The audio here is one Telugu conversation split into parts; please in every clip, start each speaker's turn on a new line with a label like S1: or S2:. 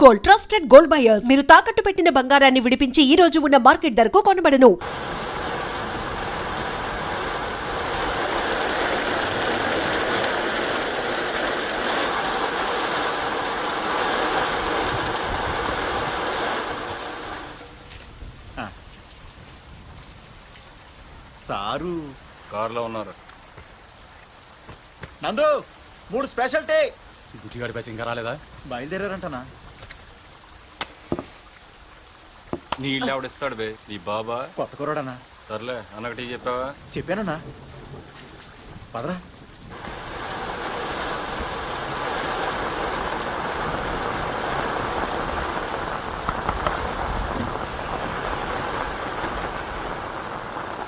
S1: Gold, trusted gold buyers. మీరు తాకట్టు పెట్టిన బంగారాన్ని విడిపించి ఈ రోజు ఉన్న మార్కెట్ ధరకు కొనబడను.
S2: సారు
S3: కారులో ఉన్నారు.
S2: నందు 3 స్పెషల్ టీ.
S3: బుచ్చిగాడి బ్యాచ్ ఇంకా రాలేదా?
S2: బయలుదేరారంటనా?
S3: నీళ్ళు ఎవడిస్తాడు బే? నీ బాబా?
S2: కొత్త కుర్రాడనా?
S3: సర్లే అన్నకి టీ చెప్పావా?
S2: చెప్పానన్నా. పదరా.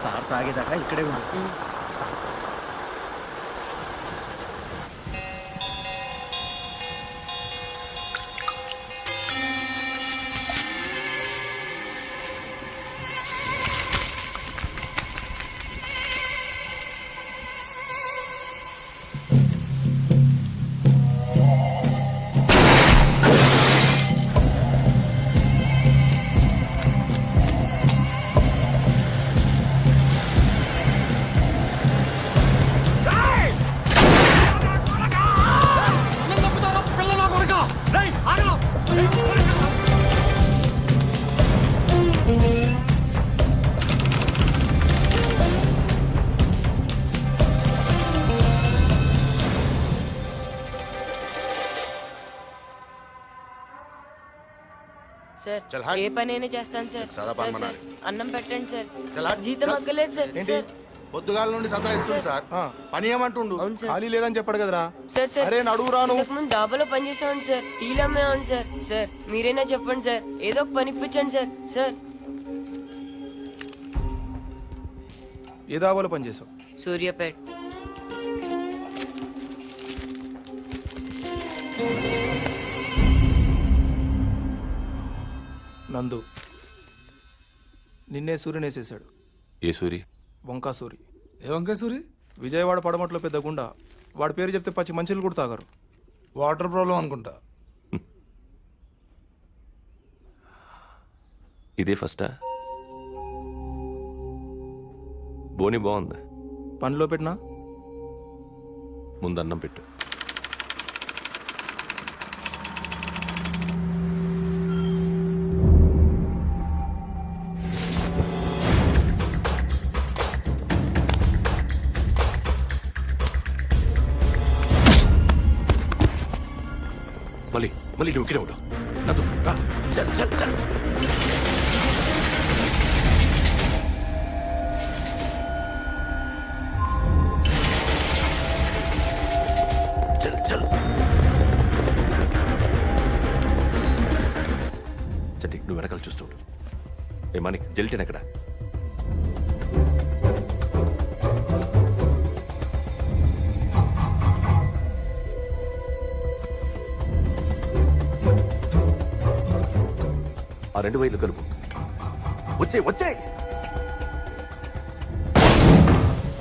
S2: సార్ తాగేదాకా ఇక్కడే ఉంది.
S4: సార్ ఏ పనైనా చేస్తాను సార్. సార్ అన్నం పెట్టండి సార్. జీతం అక్కలేదు సార్.
S5: పొద్దుగాల నుండి సతా ఇస్తుంది సార్. పని ఏమంటుండు?
S4: అవును సార్.
S5: ఖాళీ లేదని చెప్పాడు కదరా.
S4: సార్
S5: అరే నడువు రాను.
S4: ముందు డాబాలో పని చేసామండి సార్. టీలు అమ్మేవాడి సార్. సార్ మీరైనా చెప్పండి సార్, ఏదో ఒక పని ఇప్పించండి సార్. సార్
S5: ఏ దాబాలో పని చేసావు?
S4: సూర్యాపేట్.
S5: నందు నిన్నే సూర్యునేసేసాడు.
S3: ఏ సూరి?
S5: వంకా సూరి.
S6: ఏ వంకాయ సూరి?
S5: విజయవాడ పడమట్లో పెద్ద గుండా. వాడి పేరు చెప్తే పచ్చి మంచిలు కూడా తాగారు.
S6: వాటర్ ప్రాబ్లం అనుకుంటా.
S7: ఇదే ఫస్టా? బోని బాగుంది.
S5: పనిలో పెట్టినా
S7: ముందు అన్నం పెట్టు. మళ్ళీ నువ్వు ఇక్కడే ఉండవు. నదు రా. చల్ చల్ చల్. చల్ చల్. చట్టి నువ్వు వెనకాల చూస్తూ ఉండు. ఏ మానిక్ జెల్టేన్ ఎక్కడ? ఆ 2 వైర్లు కలుపు. వచ్చే వచ్చే.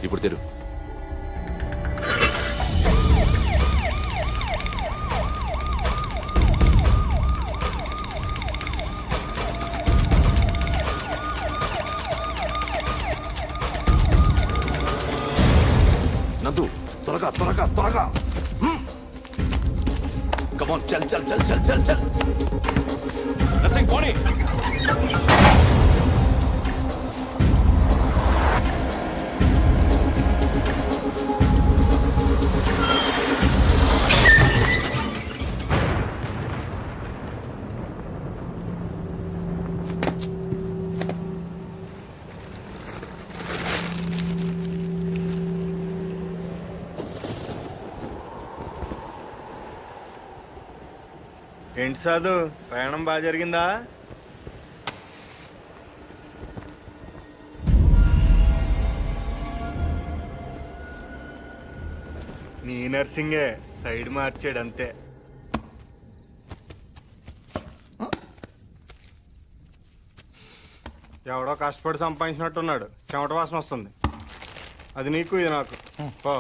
S7: ఇప్పుడు తెరు. నందు త్వరగా త్వరగా త్వరగా. కమాన్ చల్ చల్ చల్ చల్ చల్ చల్. నర్సింగ్ పోనీ.
S8: ఏంటి సాధు, ప్రయాణం బాగా జరిగిందా? నీ నర్సింగే సైడ్ మార్చాడు అంతే. ఎవడో కష్టపడి సంపాదించినట్టున్నాడు. చెమట వాసన వస్తుంది. అది నీకు ఇది నాకు. పో.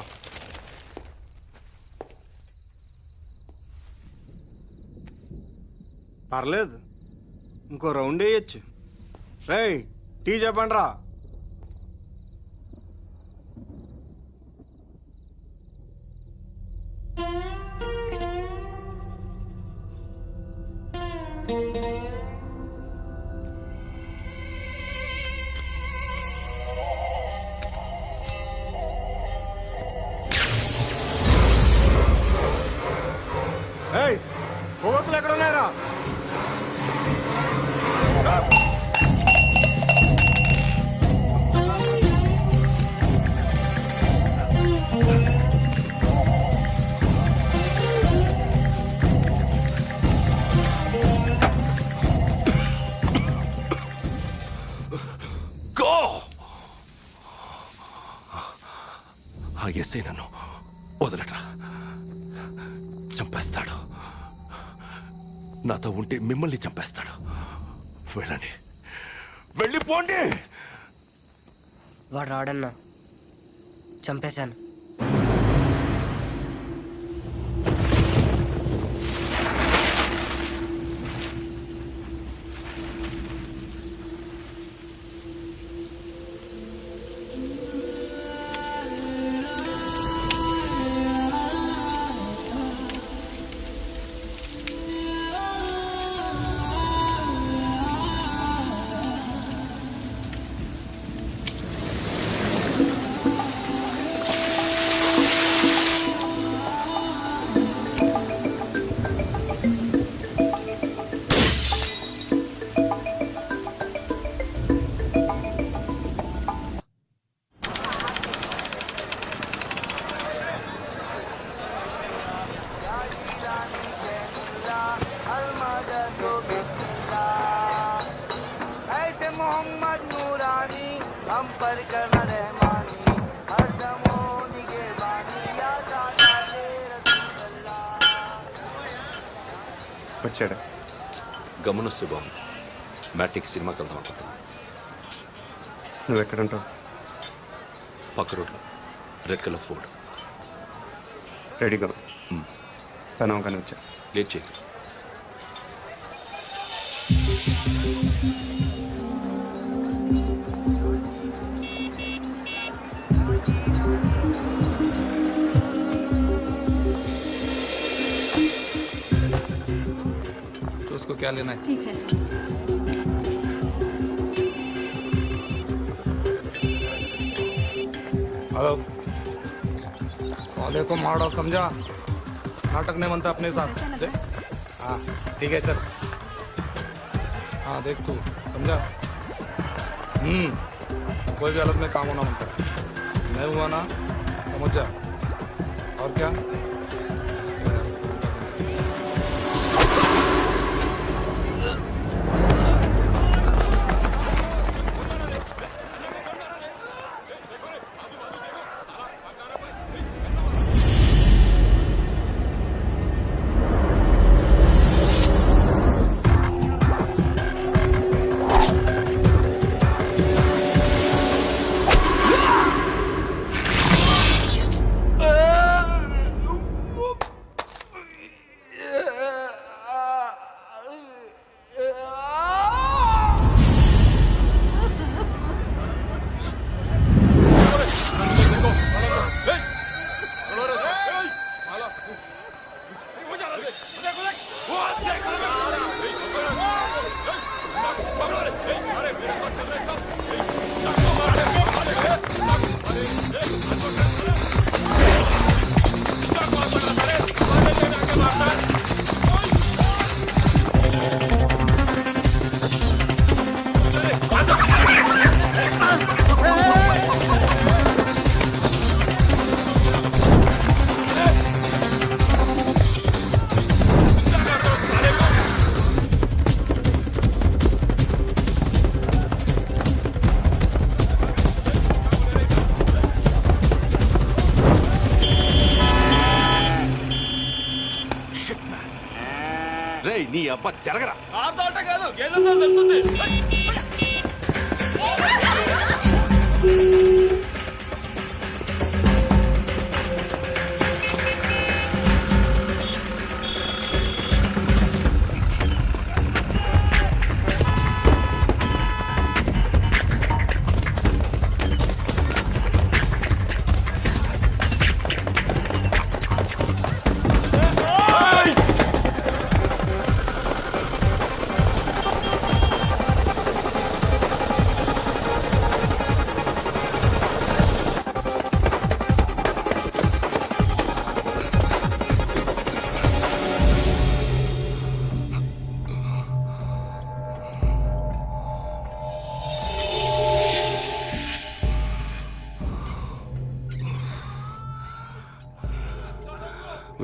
S8: పర్లేదు, ఇంకో రౌండ్ వేయచ్చు. రేయ్, టీ చెప్పండి రా. ఏయ్, కోతులు ఎక్కడ ఉన్నాయరా?
S7: గో! ఆ ఎస్ఐ నన్ను వదలట్రా, చంపేస్తాడు. నాతో ఉంటే మిమ్మల్ని చంపేస్తాడు. వెళ్ళండి, వెళ్ళిపోండి.
S4: వాడు రాడన్నా, చంపేశాను.
S8: వచ్చాడు.
S7: గమనిస్తూ బాగుంది. మ్యాట్నిక్ సినిమాకి వెళ్దాం అనుకుంటున్నా.
S8: నువ్వు ఎక్కడంటావు?
S7: పక్క రోడ్లో రెడ్ కలర్ ఫోర్డ్.
S8: రెడీగా తనవగానే వచ్చేస్తా.
S7: లేట్ చేయి.
S6: उसको क्या लेना है?
S1: ठीक है.
S6: हेलो, साले को मारो, समझा? नाटक नहीं बनता अपने साथ. हाँ ठीक है चल. हाँ देख तू, समझा? कोई भी हालत में काम होना बनता. नहीं हुआ ना, समझ जा. और क्या?
S7: నీ అబ్బా జరగరా.
S3: కాదు గేదెల్లో తెలుస్తుంది.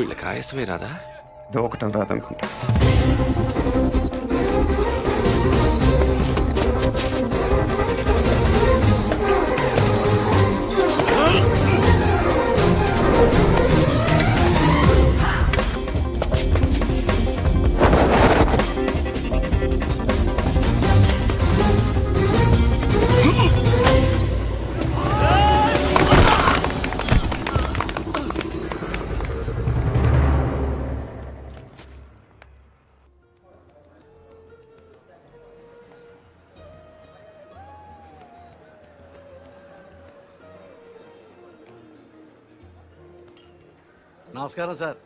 S7: వీళ్ళకి ఆయాసమే రాదా?
S9: దూకటం రాదనుకుంటా.
S10: నమస్కారం సార్.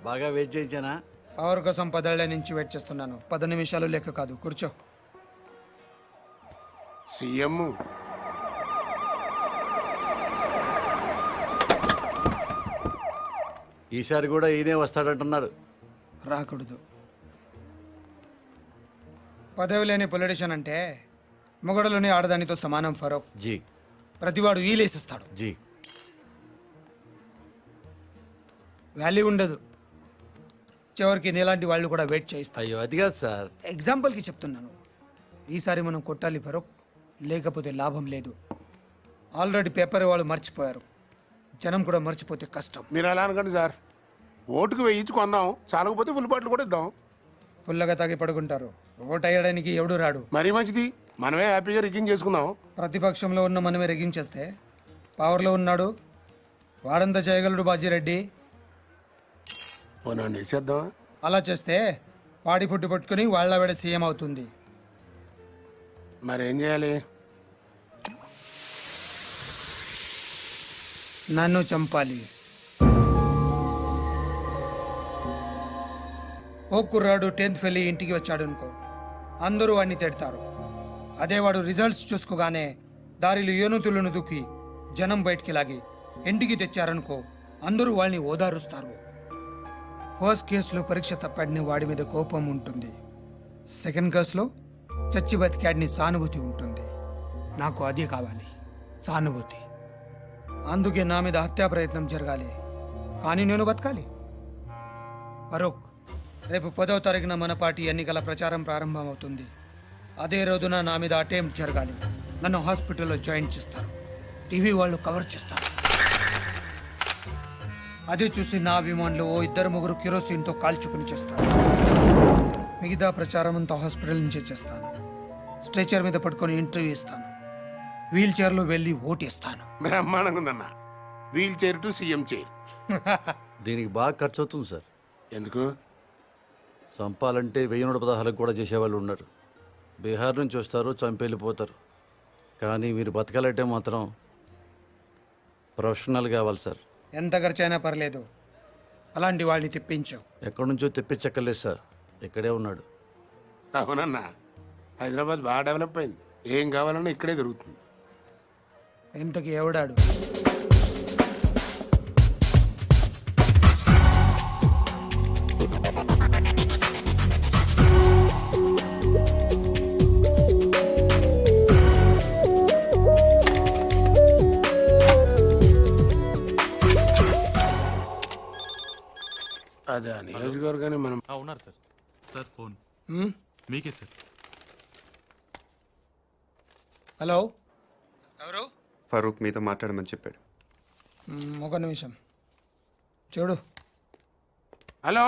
S10: బాగా వెయిట్ చేయించానా?
S6: పవర్ కోసం 10 ఏళ్ల నుంచి వెయిట్ చేస్తున్నాను. 10 నిమిషాలు లెక్క కాదు. కూర్చో.
S8: సీఎం
S10: ఈసారి కూడా ఈయనే వస్తాడంటున్నారు.
S6: రాకూడదు. పదవి లేని పొలిటీషియన్ అంటే మొగడలోని ఆడదానితో సమానం ఫరూక్.
S10: జీ
S6: ప్రతివాడు వీలేసిస్తాడు.
S10: జీ
S6: వాల్యూ ఉండదు. చివరికి నీలాంటి వాళ్ళు కూడా వెయిట్ చేయిస్తారు.
S10: అయ్యో అది కాదు సార్.
S6: ఎగ్జాంపుల్కి చెప్తున్నాను. ఈసారి మనం కొట్టాలి ఫరూక్, లేకపోతే లాభం లేదు. ఆల్రెడీ పేపర్ వాళ్ళు మర్చిపోయారు. జనం కూడా మర్చిపోతే కష్టం.
S8: మీరు అలా అనకండి సార్. ఓటుకు వేయించుకుందాం, చాలకపోతే ఫుల్ బాటిల్ కూడా ఇద్దాం.
S6: పుల్లగా తాగి పడుకుంటారు. ఓటు అయ్యడానికి ఎవడు రాడు.
S8: మరీ మంచిది, మనమే హ్యాపీగా రికింగ్ చేసుకుందాం.
S6: ప్రతిపక్షంలో ఉన్న మనమే రెగించేస్తే పవర్లో ఉన్నాడు వాడంతా చేయగలడు బాజీరెడ్డి.
S8: పోనా వేసేద్దామా?
S6: అలా చేస్తే వాడి పుట్టి పట్టుకుని వాళ్ళ వేడ సీఎం అవుతుంది.
S8: మరేం చేయాలి?
S6: నన్ను చంపాలి. ఓ కుర్రాడు 10th ఫెయిల్ అయ్యి ఇంటికి వచ్చాడు అనుకో, అందరూ వాడిని తిడతారు. అదే వాడు రిజల్ట్స్ చూసుకోగానే దారిలో ఏనుతులను దుక్కి జనం బయటికి లాగి ఇంటికి తెచ్చారనుకో, అందరూ వాళ్ళని ఓదారుస్తారు. ఫస్ట్ కేసులో పరీక్ష తప్పాడిని వాడి మీద కోపం ఉంటుంది. సెకండ్ కేసులో చచ్చి బతికాడిని సానుభూతి ఉంటుంది. నాకు అదే కావాలి, సానుభూతి. అందుకే నా మీద హత్యా ప్రయత్నం జరగాలి, కానీ నేను బతకాలి. ఫరూక్, రేపు 10వ తారీఖున మన పార్టీ ఎన్నికల ప్రచారం ప్రారంభమవుతుంది. అదే రోజున నా మీద అటెంప్ట్ జరగాలి. నన్ను హాస్పిటల్లో జాయిన్ చేస్తారు. టీవీ వాళ్ళు కవర్ చేస్తారు. అది చూసి నా అభిమానులు ఓ 2-3 కిరోసిన్తో కాల్చుకుని చేస్తారు. మిగతా ప్రచారం అంతా హాస్పిటల్ నుంచే చేస్తాను. స్ట్రెచర్ మీద పట్టుకొని ఇంటర్వ్యూ ఇస్తాను. వీల్ చైర్లో వెళ్ళి ఓటేస్తాను.
S8: బ్రహ్మాండంగా ఉందన్న. Wheelchair to CM chair.
S10: దీనికి బాగా ఖర్చు అవుతుంది సార్.
S8: ఎందుకు?
S10: చంపాలంటే 1116 కూడా చేసేవాళ్ళు ఉన్నారు. బీహార్ నుంచి వస్తారు, చంపెళ్ళిపోతారు. కానీ మీరు బతకాలంటే మాత్రం ప్రొఫెషనల్ కావాలి సార్.
S6: ఎంత ఖర్చైనా పర్లేదు, అలాంటి వాళ్ళని తెప్పించు.
S10: ఎక్కడి నుంచో తెప్పించక్కర్లేదు సార్, ఇక్కడే ఉన్నాడు.
S8: అవునన్నా, హైదరాబాద్ బాగా డెవలప్ అయింది. ఏం కావాలన్నా ఇక్కడే దొరుకుతుంది.
S6: ఇంతకి ఎవడాడు?
S8: అదే నియోజకవర్గాన్ని మనం
S3: ఉన్నారు సార్. సార్ ఫోన్
S6: హ్మ్?
S3: మీకే సార్.
S6: హలో, ఎవరు?
S9: ఫరూక్ మీతో మాట్లాడమని చెప్పాడు.
S6: ఒక నిమిషం చూడు.
S8: హలో,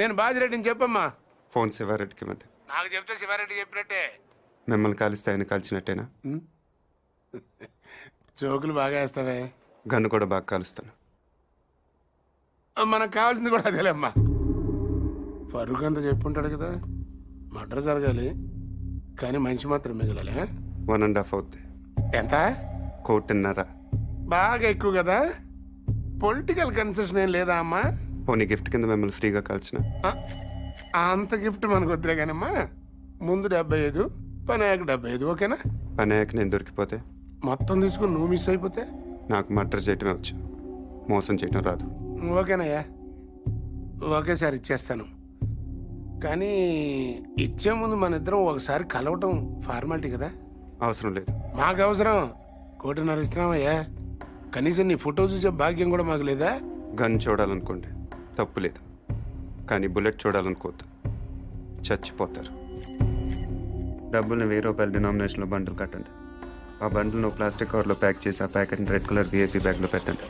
S8: నేను బాజిరెడ్డిని చెప్పమ్మా.
S9: ఫోన్ శివారెడ్డికి ఇవ్వండి.
S8: నాకు చెప్తే శివారెడ్డి చెప్పినట్టే.
S9: మిమ్మల్ని కలిస్తే ఆయన కలిసినట్టేనా?
S8: జోకులు బాగా వేస్తావే.
S9: గన్ను కూడా బాగా కాలుస్తాను.
S8: మనకు కావాల్సింది కూడా అదేలేమ్మా. ఫరూక్ అంతా చెప్పుంటాడు కదా, మర్డర్ జరగాలి కానీ మనిషి మాత్రం మిగలాలి.
S9: 1.5 అవుద్ది.
S8: ఎంత?
S9: 1.5.
S8: బాగా ఎక్కువ కదా. పొలిటికల్ కన్సెషన్ ఏం లేదా అమ్మా?
S9: పోనీ గిఫ్ట్ కింద మిమ్మల్ని ఫ్రీగా కాల్చిన.
S8: అంత గిఫ్ట్ మనకు వద్దులే కానమ్మా. ముందు 75, పని అయ్యాక 75, ఓకేనా?
S9: పని అయ్యాక నేను దొరికిపోతే?
S8: మొత్తం తీసుకుని నువ్వు మిస్ అయిపోతే?
S9: నాకు మర్డర్ చేయటమే వచ్చు, మోసం చేయటం రాదు.
S8: ఓకేనయ్యా, ఓకే సార్, ఇచ్చేస్తాను. కానీ ఇచ్చే ముందు మన ఇద్దరం ఒకసారి కలవటం ఫార్మాలిటీ కదా.
S9: అవసరం లేదు.
S8: మాకు అవసరం. 1.5 ఇస్తున్నామయ్యా. కనీసం నీ ఫోటో చూసే భాగ్యం కూడా మాకు లేదా?
S9: గన్ చూడాలనుకోండి తప్పు లేదు, కానీ బుల్లెట్ చూడాలనుకోవద్దు, చచ్చిపోతారు. డబ్బుల్ని ₹1000 డినామినేషన్లో బండిల్ కట్టండి. ఆ బండిల్ను ప్లాస్టిక్ కవర్లో ప్యాక్ చేసి ఆ ప్యాకెట్ని రెడ్ కలర్ VIP బ్యాగ్లో పెట్టండి.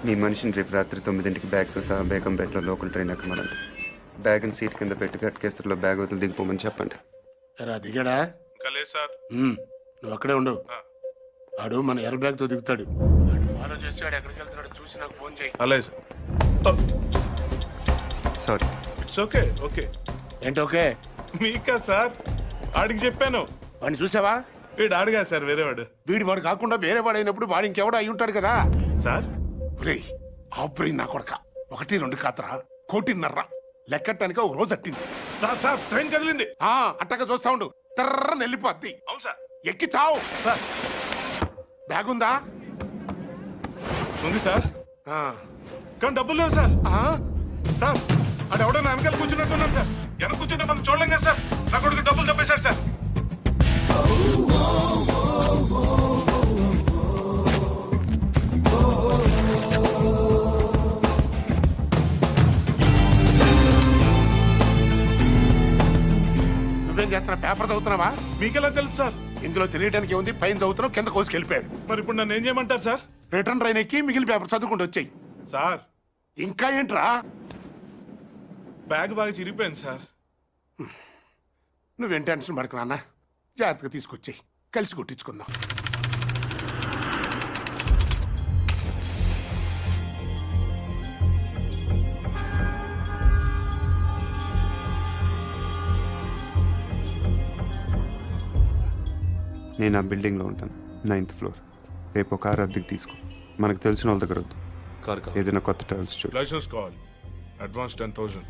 S9: మీ మనిషిని రేపు రాత్రి 9ంటికి బ్యాగ్తో సహా బేగంపేటలో లోకల్ ట్రైన్ ఎక్కమనండి. బ్యాగ్ని సీట్ కింద పెట్టి గట్కేస్తలో బ్యాగ్ వదిలి దిగిపోమని చెప్పండి.
S8: రా దిగాడా?
S5: సార్
S8: నువ్వు అక్కడే ఉండు. ఆడు మన ఎయిర్ బ్యాగ్ తో దిగుతాడు. ఫాలో చేసి ఆడు ఎక్కడికి వెళ్తున్నాడు చూసి నాకు ఫోన్ చేయి.
S5: అలాగే sir.
S9: Sorry.
S5: It's okay. Okay
S8: ఏంటి ఓకే?
S5: మీకా సార్? ఆడికి చెప్పాను.
S8: వాడిని చూసావా?
S5: వీడు ఆడిగా సార్, వేరేవాడు.
S8: వీడి వాడు కాకుండా వేరే వాడు అయినప్పుడు వాడు ఇంకెవడో అయి ఉంటాడు కదా
S5: సార్.
S8: ఆబ్రెయిన్ నా కొడక 1, 2 కాతరా 1.5 లెక్కటానికి ఒక రోజు అట్టింది.
S5: సార్ సార్ ట్రైన్ కదిలింది.
S8: అట్టగా చూస్తా ఉండు, తర్రని వెళ్ళిపోద్ది.
S5: అవును సార్.
S8: ఎక్కి చావు. బ్యాగ్ ఉందా?
S5: ఉంది సార్,
S8: ఆ.
S5: కానీ డబ్బులు లేవు సార్.
S8: ఆ?
S5: సార్ అది ఎవడో నా వెనకాల కూర్చున్నట్టున్నాను సార్. వెనక కూర్చుంటే మనం చూడలేం కదా సార్. నా కొడుకు డబ్బులు తప్పేశాడు సార్.
S8: నువ్వేం చేస్తున్నా? పేపర్ చదువుతున్నావా?
S5: మీకెలా తెలుసు సార్?
S8: ఇందులో తెలియడానికి ఉంది. పైన చదువుతున్నావు, కింద కోసుకు వెళ్ళిపోయాడు.
S5: మరి ఇప్పుడు నన్ను ఏం చేయమంటారు సార్?
S8: రిటర్న్ ట్రైన్ ఎక్కి మిగిలిన పేపర్ చదువుకుంటూ వచ్చాయి.
S5: సార్
S8: ఇంకా ఏంట్రా?
S5: బ్యాగ్ బాగా చిరిగిపోయింది సార్.
S8: నువ్వేం టెన్షన్ పడకు నాన్న, జాగ్రత్తగా తీసుకొచ్చాయి, కలిసి కొట్టించుకుందాం.
S9: నేను ఆ బిల్డింగ్లో ఉంటాను, 9th ఫ్లోర్. రేపు కార్ అద్దెకి తీసుకో. మనకు తెలిసిన వాళ్ళ దగ్గర వద్దు. ఏదైనా కొత్త ట్రావెల్స్ చూడు.
S5: లైసెన్స్ కావాలి. అడ్వాన్స్ 10,000.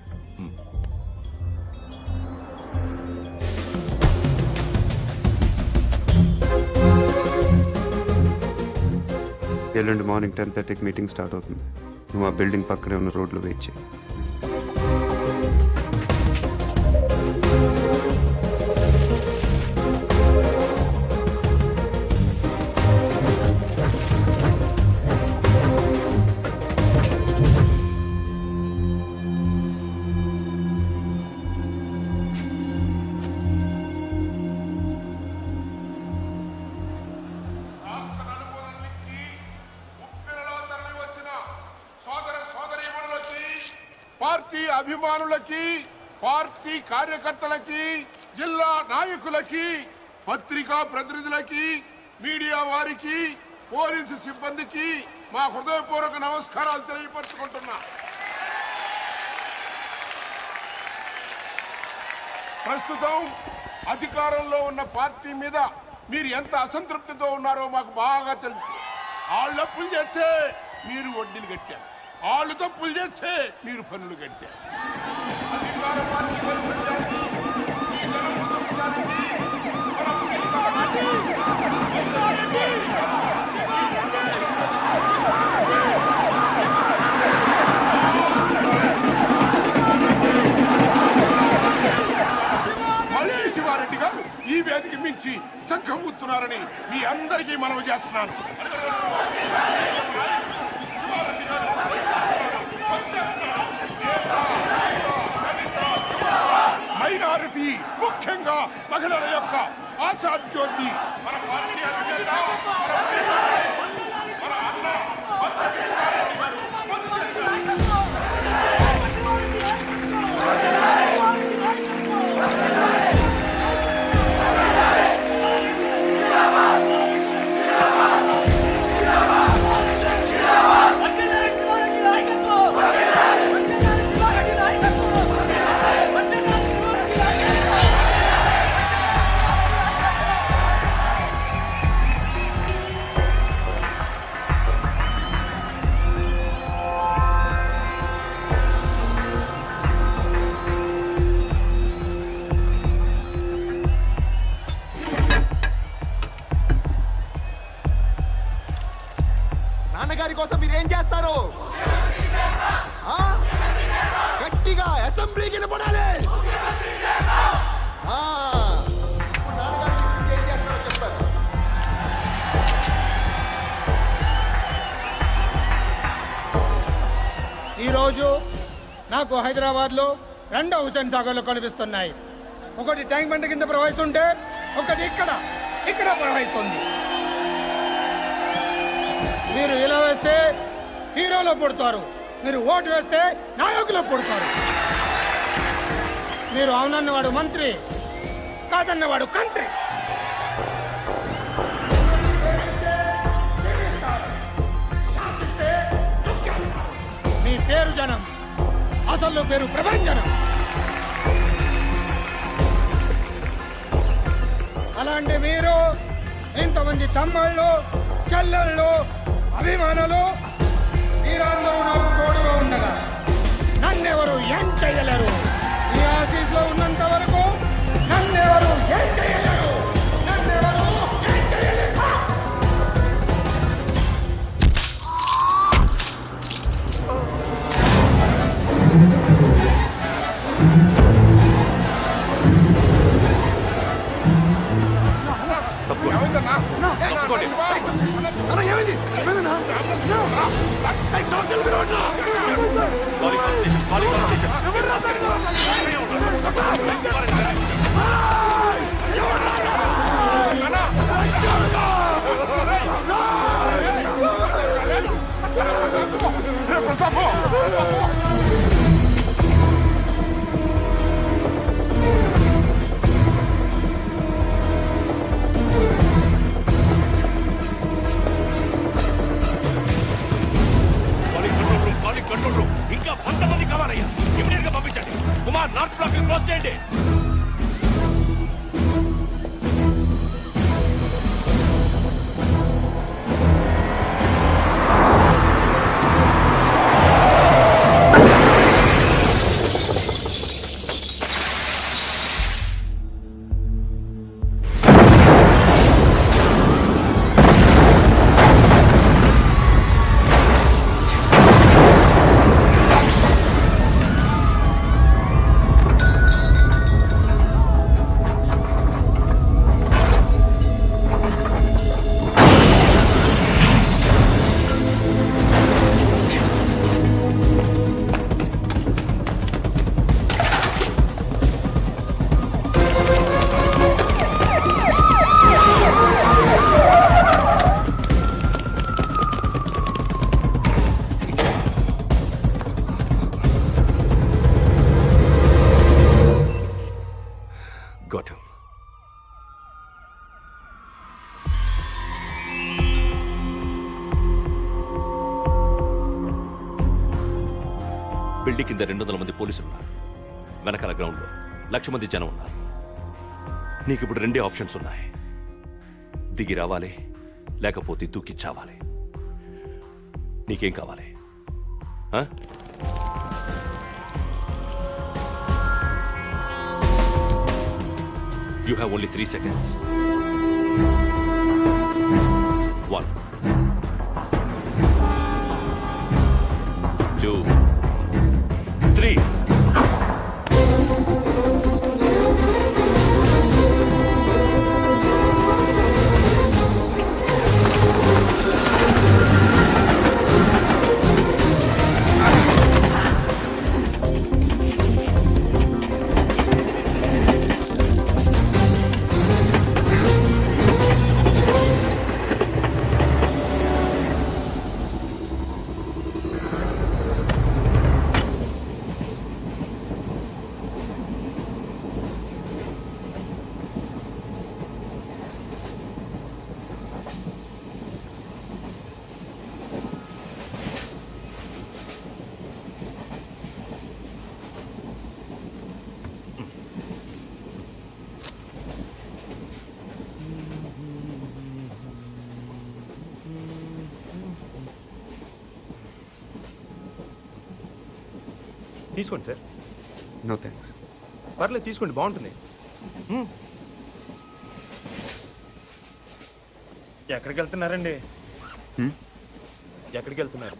S9: ఎల్లుండి మార్నింగ్ 10:30కి మీటింగ్ స్టార్ట్ అవుతుంది. నువ్వు ఆ బిల్డింగ్ పక్కనే ఉన్న రోడ్లో వెయిట్ చేయి.
S8: పార్టీ అభిమానులకి, పార్టీ కార్యకర్తలకి, జిల్లా నాయకులకి, పత్రికా ప్రతినిధులకి, మీడియా వారికి, పోలీసు సిబ్బందికి మా హృదయపూర్వక నమస్కారాలు తెలియపరుచుకుంటున్నా. ప్రస్తుతం అధికారంలో ఉన్న పార్టీ మీద మీరు ఎంత అసంతృప్తితో ఉన్నారో మాకు బాగా తెలుసు. వాళ్ళు అప్పులు చేస్తే మీరు వడ్డీలు కట్టారు, వాళ్ళు తప్పులు చేస్తే మీరు పనులు కట్టారు. అధికార పార్టీ వైఫల్యాన్ని ఈ జనం గుర్తించడానికి మనం మళ్ళీ శివారెడ్డి గారు ఈ వేదిక మించి సంఘం గుర్తున్నారని మీ అందరికీ మనవి చేస్తున్నాను. మైనారిటీ, ముఖ్యంగా మహిళల యొక్క ఆశాజ్యోతి మన పార్టీ అధినేత మన అన్న
S2: నాన్నగారి కోసం మీరు ఏం చేస్తారు? గట్టిగా అసెంబ్లీకి నిలబడాలి. ఇప్పుడు నాన్నగారి గురించి ఏం చేస్తారో చెప్తారు.
S6: తాజ్మహల్లు నాకు హైదరాబాద్లో 2 హుసేన్ సాగర్లు కనిపిస్తున్నాయి. ఒకటి ట్యాంక్ బండ్ కింద ప్రవహిస్తుంటే ఒకటి ఇక్కడ ప్రవహిస్తుంది. మీరు ఇలా వేస్తే హీరోలో పుడతారు, మీరు ఓటు వేస్తే నాయకులో పుడతారు. మీరు అవునన్నవాడు మంత్రి, కాదన్నవాడు కంత్రి. మీ పేరు జనం, అసలు పేరు ప్రభంజనం. అలాంటి మీరు ఇంతమంది తమ్ముళ్ళు, చెల్లెళ్ళు, అభిమానులు మీరందరూ నాకు తోడుగా ఉండగా నన్నెవరు ఏం చెయ్యలేరు. ఈ ఆఫీస్లో ఉన్నంత వరకు నన్నెవరు ఏం చెయ్యలేరు. నన్నెవరు ఏం చెయ్యలేరు.
S7: కంట్రోల్ రూమ్ ఇంకా 100 మంది కావాలయ్యా. ఇమీడియట్ గా పంపించండి. కుమార్ నార్త్ బ్లాక్ క్లోజ్ చేయండి. Got him. బిల్డింగ్ కింద 200 మంది పోలీసులు ఉన్నారు. వెనకాల గ్రౌండ్ లో 1,00,000 మంది జనం ఉన్నారు. నీకు ఇప్పుడు 2 ఆప్షన్స్ ఉన్నాయి. దిగి రావాలి, లేకపోతే దూకి చావాలి. నీకేం కావాలి? You have only 3 seconds. 1, 2, 3.
S5: తీసుకోండి సార్.
S9: No thanks.
S5: పర్లేదు తీసుకోండి, బాగుంటుంది. ఎక్కడికి వెళ్తున్నారండి? ఎక్కడికి వెళ్తున్నారు?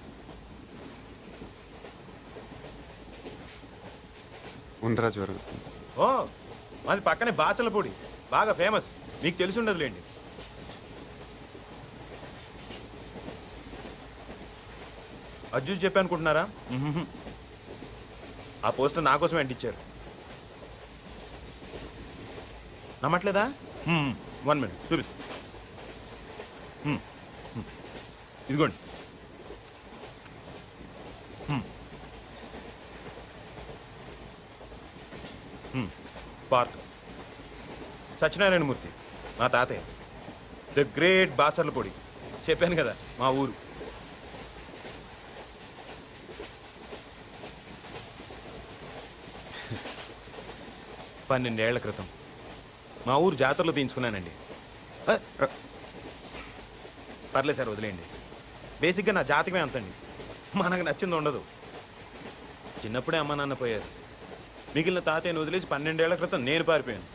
S9: ఉండరాజవరం.
S5: ఓ, మాది పక్కనే బాచలపూడి, బాగా ఫేమస్. మీకు తెలిసి ఉండదులేండి. అజ్జూస్ చెప్పి అనుకుంటున్నారా?
S11: ఆ పోస్టర్ నా కోసం అంటించారు. నమ్మట్లేదా? 1 మినిట్ చూపిస్తా. ఇదిగోండి. పార్క్ సత్యనారాయణమూర్తి మా తాతయ్య, ద గ్రేట్ బాసర్లపొడి. చెప్పాను కదా మా ఊరు. పన్నెండేళ్ల క్రితం మా ఊరు జాతరలో తీయించుకున్నానండి. పర్లేదు సార్, వదిలేయండి. బేసిక్గా నా జాతకమే అంతండి. మనకు నచ్చింది ఉండదు. చిన్నప్పుడే అమ్మ నాన్న పోయారు. మిగిలిన తాతయ్యను వదిలేసి 12 ఏళ్ల క్రితం నేను పారిపోయాను.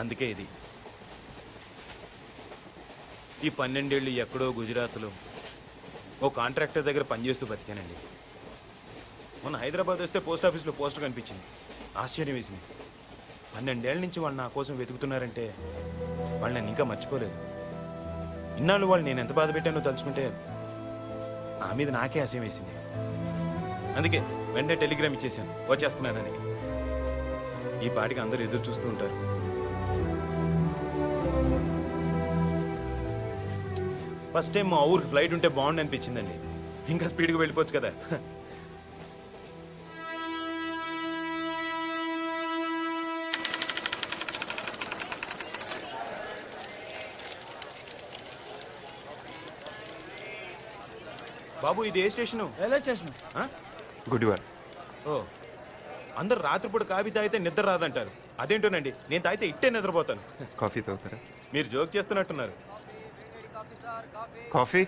S11: అందుకే ఇది. ఈ 12 ఏళ్ళు ఎక్కడో గుజరాత్లో ఓ కాంట్రాక్టర్ దగ్గర పనిచేస్తూ బతికానండి. మొన్న హైదరాబాద్ వస్తే పోస్ట్ ఆఫీస్లో పోస్టర్ కనిపించింది. ఆశ్చర్యం వేసింది. 12 ఏళ్ళ నుంచి వాళ్ళు నా కోసం వెతుకుతున్నారంటే వాళ్ళు నన్ను ఇంకా మర్చిపోలేదు. ఇన్నాళ్ళు వాళ్ళు నేను ఎంత బాధ పెట్టానో తలుచుకుంటే నా మీద నాకే అసహ్యం వేసింది. అందుకే వెంటనే టెలిగ్రామ్ ఇచ్చేసాను వచ్చేస్తున్నానని. ఈ పాటికి అందరూ ఎదురు చూస్తూ ఉంటారు. ఫస్ట్ టైం మా ఊరికి ఫ్లైట్ ఉంటే బాగుండు అనిపించిందండి. ఇంకా స్పీడ్గా వెళ్ళిపోవచ్చు కదా. బాబు ఇది ఏ స్టేషను?
S10: Railway station.
S9: గుడివాడ.
S11: ఓ, అందరు రాత్రిపూట కాఫీ తాగితే నిద్ర రాదంటారు. అదేంటోనండి, నేను తాగితే ఇట్టే నిద్రపోతాను.
S9: కాఫీ తాగుతారా?
S11: మీరు జోక్ చేస్తున్నట్టున్నారు.
S9: కాఫీ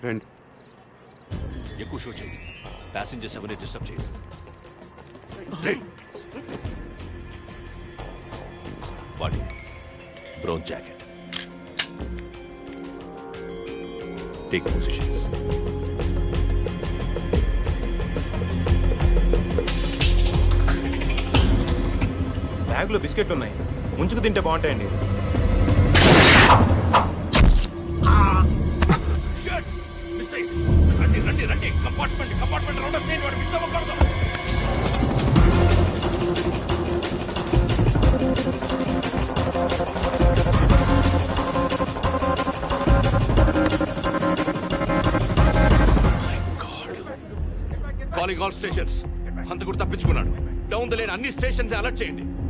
S9: రండి.
S7: ఎక్కువ షో చేయండి. ప్యాసింజర్స్ ఎవరిని డిస్టర్బ్ చేయండి. వాడి బ్రౌన్ జాకెట్. Take positions.
S11: బ్యాగ్లో బిస్కెట్లు ఉన్నాయి, ముంచుకు తింటే బాగుంటాయండి.
S7: Calling all stations. హంతకుడు తప్పించుకున్నాడు. డౌన్ ద లేన్ అన్ని స్టేషన్స్ అలర్ట్ చేయండి.